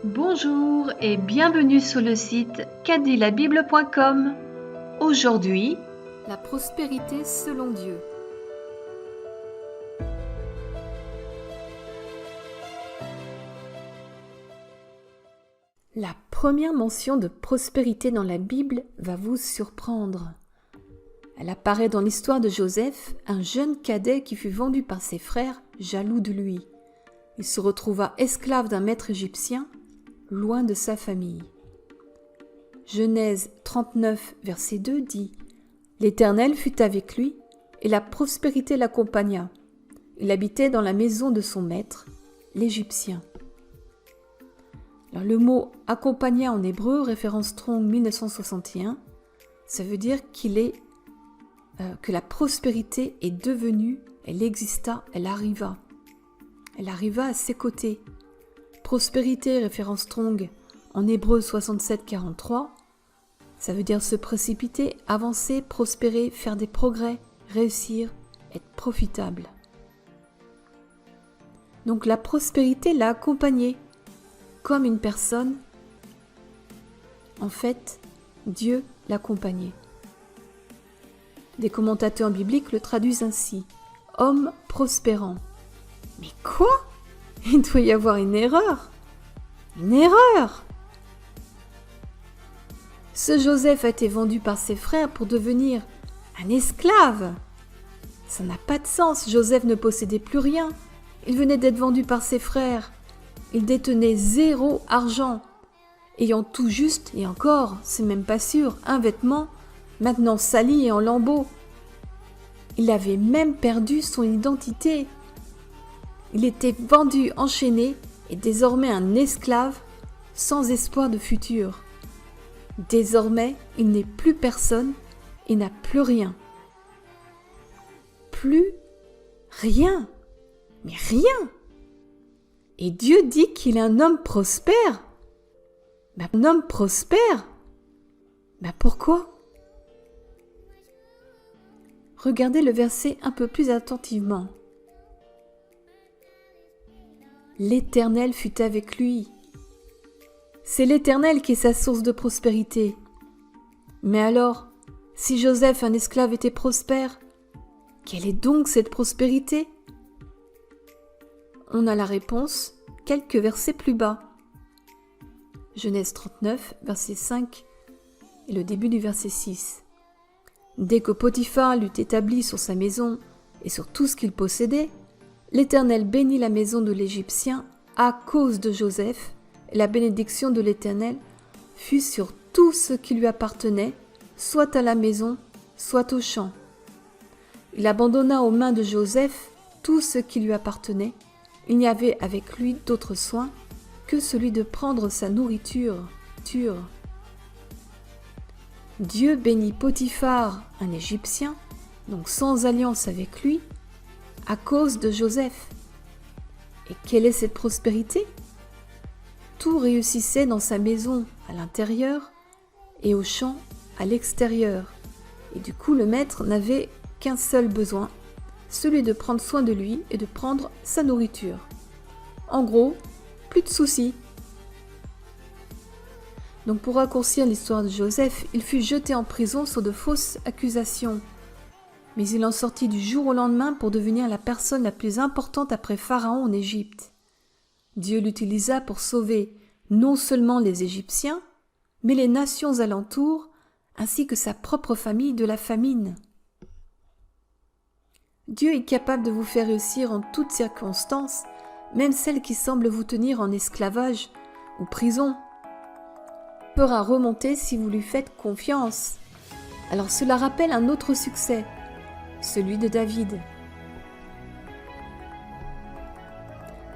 Bonjour et bienvenue sur le site quatditlabible.com. Aujourd'hui, la prospérité selon Dieu. La première mention de prospérité dans la Bible va vous surprendre. Elle apparaît dans l'histoire de Joseph, un jeune cadet qui fut vendu par ses frères, jaloux de lui. Il se retrouva esclave d'un maître égyptien, loin de sa famille. Genèse 39, verset 2 dit « L'Éternel fut avec lui, et la prospérité l'accompagna. Il habitait dans la maison de son maître, l'Égyptien. » Alors, le mot « accompagna » en hébreu, référence Strong 1961, ça veut dire que la prospérité est devenue, elle exista, elle arriva. Elle arriva à ses côtés. Prospérité, référence Strong, en hébreu 67-43, ça veut dire se précipiter, avancer, prospérer, faire des progrès, réussir, être profitable. Donc la prospérité l'a accompagné comme une personne. En fait, Dieu l'accompagnait. Des commentateurs bibliques le traduisent ainsi « homme prospérant ». Mais quoi ? Il doit y avoir une erreur. Une erreur ! Ce Joseph a été vendu par ses frères pour devenir un esclave. Ça n'a pas de sens. Joseph ne possédait plus rien. Il venait d'être vendu par ses frères. Il détenait 0 argent. Ayant tout juste, et encore, c'est même pas sûr, un vêtement, maintenant sali et en lambeaux. Il avait même perdu son identité. Il était vendu, enchaîné, et désormais un esclave, sans espoir de futur. Désormais, il n'est plus personne et n'a plus rien. Plus rien. Mais rien. Et Dieu dit qu'il est un homme prospère. Un homme prospère. Pourquoi ? Regardez le verset un peu plus attentivement. L'Éternel fut avec lui. C'est l'Éternel qui est sa source de prospérité. Mais alors, si Joseph, un esclave, était prospère, quelle est donc cette prospérité ? On a la réponse quelques versets plus bas. Genèse 39, verset 5 et le début du verset 6. Dès que Potiphar l'eut établi sur sa maison et sur tout ce qu'il possédait, l'Éternel bénit la maison de l'Égyptien à cause de Joseph, et la bénédiction de l'Éternel fut sur tout ce qui lui appartenait, soit à la maison, soit au champ. Il abandonna aux mains de Joseph tout ce qui lui appartenait. Il n'y avait avec lui d'autre soin que celui de prendre sa nourriture. Dieu bénit Potiphar, un Égyptien, donc sans alliance avec lui, à cause de Joseph. Et quelle est cette prospérité ? Tout réussissait dans sa maison à l'intérieur et au champ à l'extérieur. Et du coup, le maître n'avait qu'un seul besoin, celui de prendre soin de lui et de prendre sa nourriture. En gros, plus de soucis. Donc pour raccourcir l'histoire de Joseph, il fut jeté en prison sur de fausses accusations. Mais il en sortit du jour au lendemain pour devenir la personne la plus importante après Pharaon en Égypte. Dieu l'utilisa pour sauver non seulement les Égyptiens, mais les nations alentours, ainsi que sa propre famille de la famine. Dieu est capable de vous faire réussir en toutes circonstances, même celles qui semblent vous tenir en esclavage ou prison. Il fera remonter si vous lui faites confiance. Alors cela rappelle un autre succès, celui de David.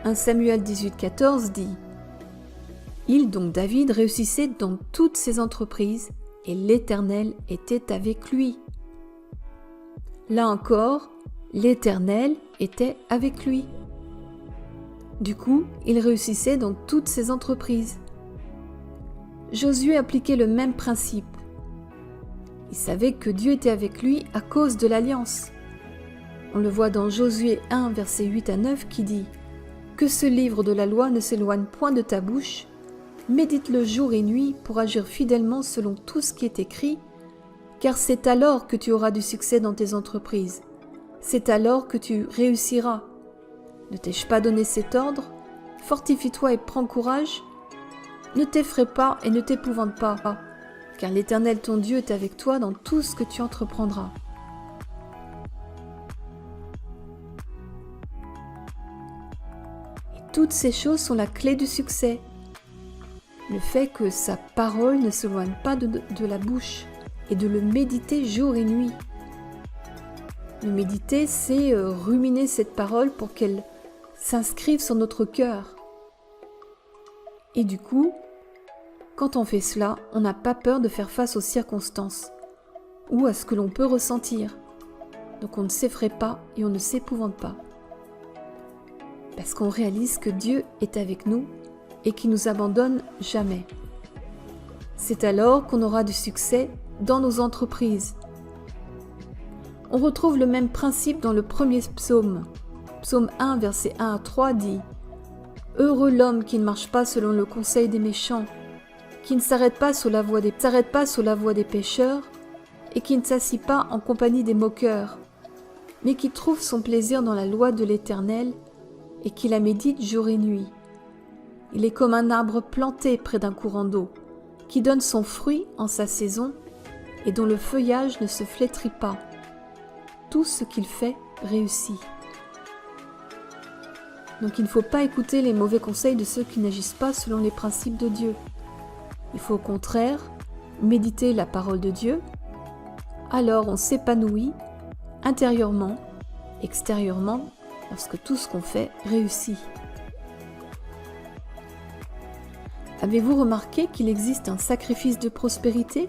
1 Samuel 18,14 dit « Il, donc David, réussissait dans toutes ses entreprises, et l'Éternel était avec lui. » Là encore, l'Éternel était avec lui. Du coup, il réussissait dans toutes ses entreprises. Josué appliquait le même principe. Il savait que Dieu était avec lui à cause de l'alliance. On le voit dans Josué 1, versets 8 à 9 qui dit « Que ce livre de la loi ne s'éloigne point de ta bouche, Médite-le jour et nuit pour agir fidèlement selon tout ce qui est écrit, car c'est alors que tu auras du succès dans tes entreprises. C'est alors que tu réussiras. Ne t'ai-je pas donné cet ordre? Fortifie-toi et prends courage. Ne t'effraie pas et ne t'épouvante pas, car l'Éternel ton Dieu est avec toi dans tout ce que tu entreprendras. Et toutes ces choses sont la clé du succès. Le fait que sa parole ne s'éloigne pas de la bouche et de le méditer jour et nuit. Le méditer, c'est ruminer cette parole pour qu'elle s'inscrive sur notre cœur. Et du coup, quand on fait cela, on n'a pas peur de faire face aux circonstances ou à ce que l'on peut ressentir. Donc on ne s'effraie pas et on ne s'épouvante pas. Parce qu'on réalise que Dieu est avec nous et qu'il ne nous abandonne jamais. C'est alors qu'on aura du succès dans nos entreprises. On retrouve le même principe dans le premier psaume. Psaume 1, versets 1 à 3 dit « Heureux l'homme qui ne marche pas selon le conseil des méchants, qui ne s'arrête pas sur la voie des pécheurs, et qui ne s'assit pas en compagnie des moqueurs, mais qui trouve son plaisir dans la loi de l'Éternel, et qui la médite jour et nuit. Il est comme un arbre planté près d'un courant d'eau, qui donne son fruit en sa saison, et dont le feuillage ne se flétrit pas. Tout ce qu'il fait réussit. » Donc il ne faut pas écouter les mauvais conseils de ceux qui n'agissent pas selon les principes de Dieu. Il faut au contraire méditer la parole de Dieu. Alors on s'épanouit intérieurement, extérieurement, lorsque tout ce qu'on fait réussit. Avez-vous remarqué qu'il existe un sacrifice de prospérité?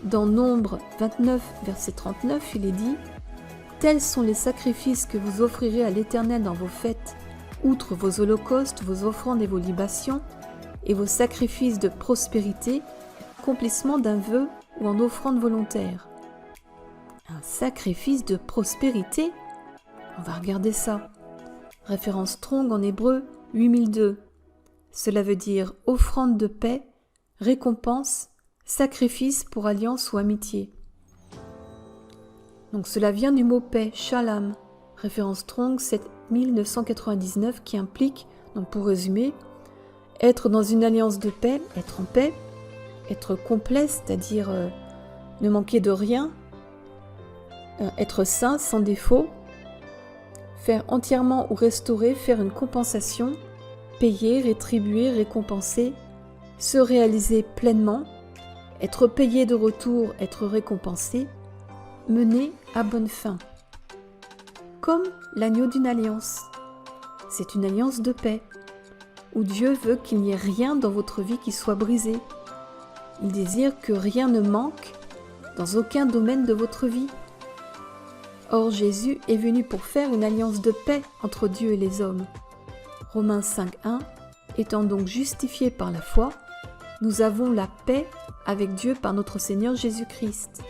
Dans Nombre 29, verset 39, il est dit « Tels sont les sacrifices que vous offrirez à l'Éternel dans vos fêtes, outre vos holocaustes, vos offrandes et vos libations, et vos sacrifices de prospérité, accomplissement d'un vœu ou en offrande volontaire. » Un sacrifice de prospérité? On va regarder ça. Référence Strong en hébreu 8002. Cela veut dire offrande de paix, récompense, sacrifice pour alliance ou amitié. Donc cela vient du mot paix, shalom, référence Strong 7999 qui implique, donc pour résumer, être dans une alliance de paix, être en paix, être complet, c'est-à-dire ne manquer de rien, être saint, sans défaut, faire entièrement ou restaurer, faire une compensation, payer, rétribuer, récompenser, se réaliser pleinement, être payé de retour, être récompensé, mener à bonne fin. Comme l'agneau d'une alliance. C'est une alliance de paix, où Dieu veut qu'il n'y ait rien dans votre vie qui soit brisé. Il désire que rien ne manque dans aucun domaine de votre vie. Or Jésus est venu pour faire une alliance de paix entre Dieu et les hommes. Romains 5.1 Étant donc justifiés par la foi, nous avons la paix avec Dieu par notre Seigneur Jésus-Christ.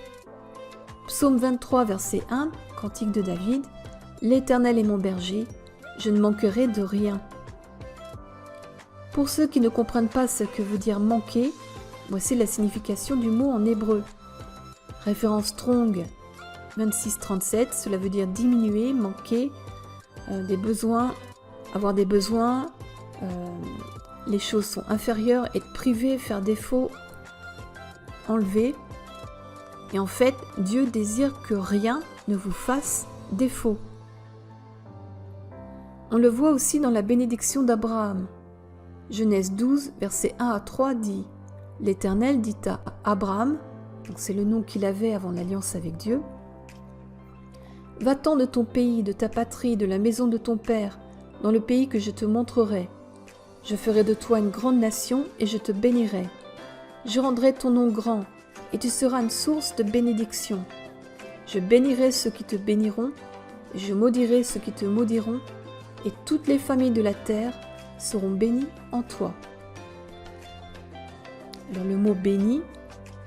Psaume 23, verset 1, cantique de David, « L'Éternel est mon berger, je ne manquerai de rien. » Pour ceux qui ne comprennent pas ce que veut dire « manquer », voici la signification du mot en hébreu. Référence Strong 2637, cela veut dire diminuer, manquer, des besoins, avoir des besoins, les choses sont inférieures, être privé, faire défaut, enlever. Et en fait, Dieu désire que rien ne vous fasse défaut. On le voit aussi dans la bénédiction d'Abraham. Genèse 12, versets 1 à 3 dit « L'Éternel dit à Abraham, donc c'est le nom qu'il avait avant l'alliance avec Dieu, « Va-t'en de ton pays, de ta patrie, de la maison de ton père, dans le pays que je te montrerai. Je ferai de toi une grande nation et je te bénirai. Je rendrai ton nom grand, et tu seras une source de bénédiction. Je bénirai ceux qui te béniront, et je maudirai ceux qui te maudiront, et toutes les familles de la terre seront bénies en toi. » Alors le mot « béni »,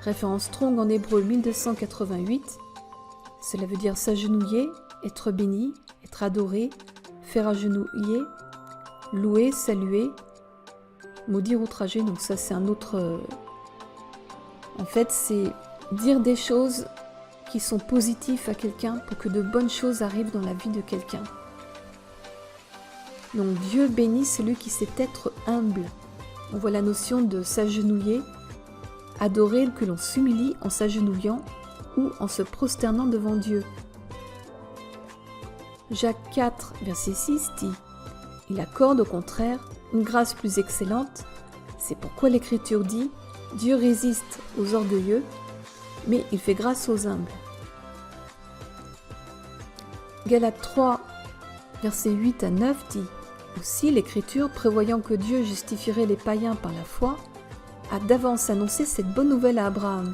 référence Strong en hébreu 1288, cela veut dire s'agenouiller, être béni, être adoré, faire agenouiller, louer, saluer. maudire, outrager, donc ça c'est un autre... En fait, c'est dire des choses qui sont positives à quelqu'un pour que de bonnes choses arrivent dans la vie de quelqu'un. Donc Dieu bénit celui qui sait être humble. On voit la notion de s'agenouiller, adorer, que l'on s'humilie en s'agenouillant ou en se prosternant devant Dieu. Jacques 4, verset 6 dit « Il accorde au contraire une grâce plus excellente. C'est pourquoi l'Écriture dit « Dieu résiste aux orgueilleux, mais il fait grâce aux humbles. » Galates 3, versets 8 à 9 dit « Aussi l'Écriture, prévoyant que Dieu justifierait les païens par la foi, a d'avance annoncé cette bonne nouvelle à Abraham.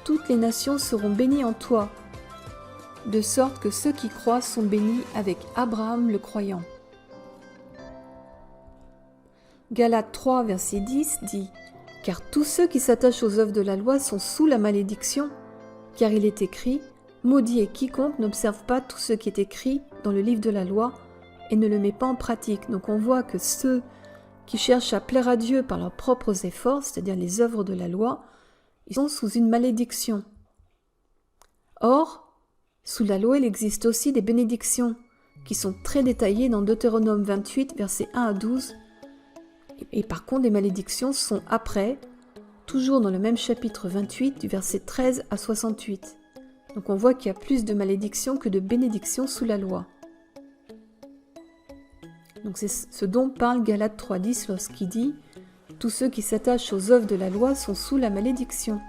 Toutes les nations seront bénies en toi, de sorte que ceux qui croient sont bénis avec Abraham le croyant. » Galates 3, verset 10 dit « Car tous ceux qui s'attachent aux œuvres de la loi sont sous la malédiction, car il est écrit « Maudit est quiconque n'observe pas tout ce qui est écrit dans le livre de la loi et ne le met pas en pratique. » Donc on voit que ceux qui cherchent à plaire à Dieu par leurs propres efforts, c'est-à-dire les œuvres de la loi, ils sont sous une malédiction. Or, sous la loi, il existe aussi des bénédictions qui sont très détaillées dans Deutéronome 28, versets 1 à 12. Et par contre, les malédictions sont après, toujours dans le même chapitre 28, du verset 13 à 68. Donc on voit qu'il y a plus de malédictions que de bénédictions sous la loi. Donc c'est ce dont parle Galates 3.10 lorsqu'il dit « Tous ceux qui s'attachent aux œuvres de la loi sont sous la malédiction. »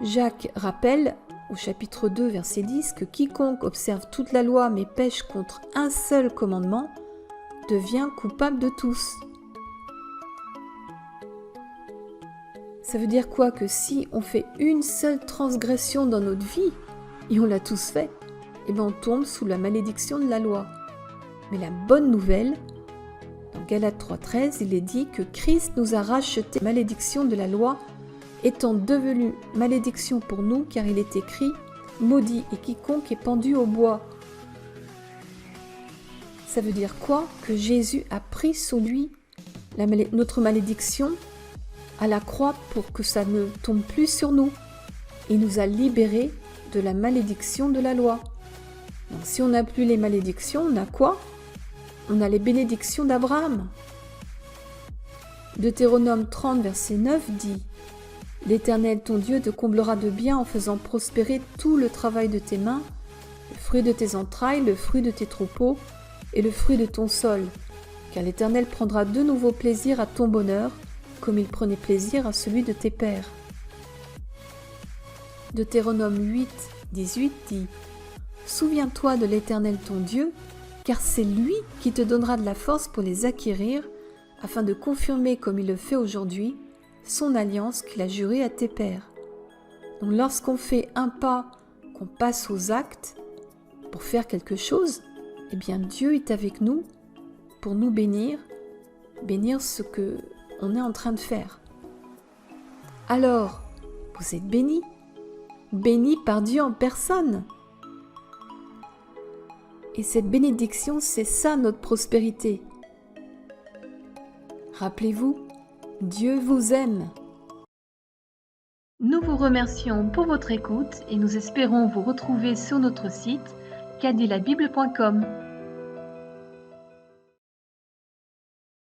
Jacques rappelle au chapitre 2, verset 10 que quiconque observe toute la loi mais pêche contre un seul commandement devient coupable de tous. Ça veut dire quoi? Que si on fait une seule transgression dans notre vie, et on l'a tous fait, et bien on tombe sous la malédiction de la loi. Mais la bonne nouvelle, dans Galates 3.13, il est dit que Christ nous a racheté la malédiction de la loi, étant devenu malédiction pour nous, car il est écrit « Maudit est quiconque est pendu au bois ». Ça veut dire quoi? Que Jésus a pris sur lui notre malédiction à la croix pour que ça ne tombe plus sur nous. Il nous a libérés de la malédiction de la loi. Donc si on n'a plus les malédictions, on a quoi? On a les bénédictions d'Abraham. Deutéronome 30, verset 9 dit « L'Éternel ton Dieu te comblera de bien en faisant prospérer tout le travail de tes mains, le fruit de tes entrailles, le fruit de tes troupeaux et le fruit de ton sol, car l'Éternel prendra de nouveau plaisir à ton bonheur, comme il prenait plaisir à celui de tes pères. » Deutéronome 8, 18 dit « Souviens-toi de l'Éternel ton Dieu, car c'est lui qui te donnera de la force pour les acquérir, afin de confirmer comme il le fait aujourd'hui, son alliance qu'il a jurée à tes pères. » Donc lorsqu'on fait un pas, qu'on passe aux actes, pour faire quelque chose, eh bien Dieu est avec nous pour nous bénir ce que on est en train de faire. Alors, vous êtes bénis par Dieu en personne. Et cette bénédiction, c'est ça notre prospérité. Rappelez-vous, Dieu vous aime. Nous vous remercions pour votre écoute et nous espérons vous retrouver sur notre site cadilabible.com.